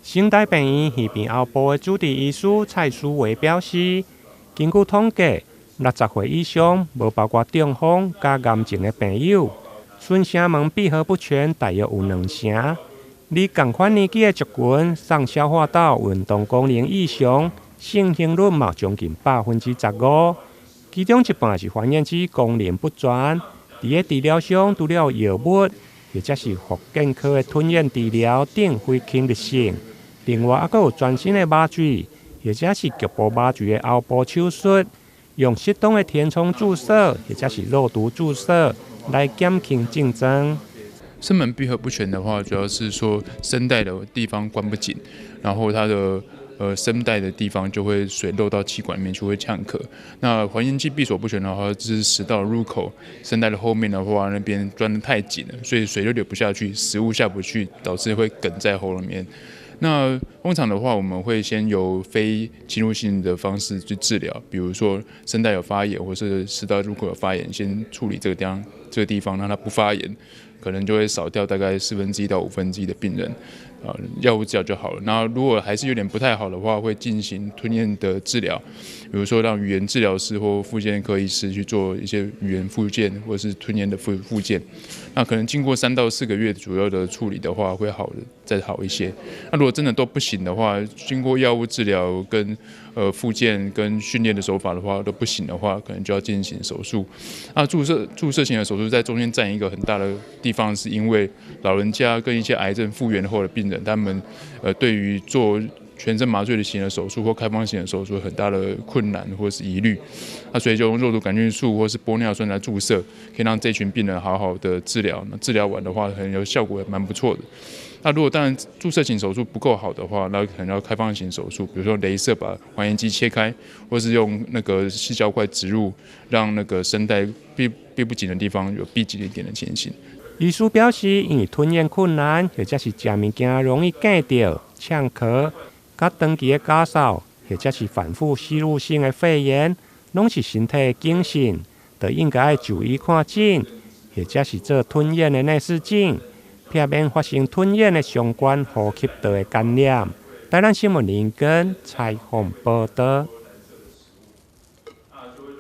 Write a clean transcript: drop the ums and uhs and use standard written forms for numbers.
声带病院耳鼻喉部的主治医师蔡淑维表示，根据统计，60岁以上，无包括中风加癌症的朋友，顺声门闭合不全大约有2成。而同款年纪的族群，上消化道运动功能异常，盛行率嘛将近15%，其中一半是还原器功能不全。伫个治疗上，除了药物，或者是复健科的吞咽治疗等非侵入性。另外，还有全身的麻醉，或者是局部麻醉的后部手术，用适当的填充注射，或者是肉毒注射来减轻症状。声门闭合不全的话，主要是说声带的地方关不紧，然后它的声带的地方就会水漏到气管里面去，会呛咳。那还原器闭锁不全的话，就是食道入口声带的后面的话，那边钻得太紧了，所以水就流不下去，食物下不去，导致会梗在喉咙里面。那通常的话，我们会先由非侵入性的方式去治疗，比如说声带有发炎，或是食道入口有发炎，先处理这个地方，让它不发炎，可能就会少掉大概1/4到1/5的病人，药物治疗就好了。那如果还是有点不太好的话，会进行吞咽的治疗，比如说让语言治疗师或复健科医师去做一些语言复健或是吞咽的复健。那可能经过3到4个月左右的处理的话，会再好一些。那如果真的都不行的话，经过药物治疗跟复健跟训练的手法的话都不行的话，可能就要进行手术。那注射型的手术在中间占一个很大的地方，是因为老人家跟一些癌症复原后的病人，他们对于做全身麻醉的型的手术或开放型的手术有很大的困难或是疑虑，那所以就用肉毒杆菌素或是玻尿酸来注射，可以让这群病人好好的治疗。那治疗完的话，可能有效果也蛮不错的。那如果当然注射型手术不够好的话，那可能要开放型手术，比如说雷射把还原肌切开，或是用那个细胶块植入，让那个声带闭不紧的地方有闭紧一点的情形。医师表示，因为吞咽困难，或者是食物件容易夹到、呛咳，甲长期的咳嗽，或者是反复吸入性的肺炎，拢是身体的警讯，就应该要就医看诊，或者是做吞咽的内视镜，避免发生吞咽的相关呼吸道的感染。台南新闻林根采访报道。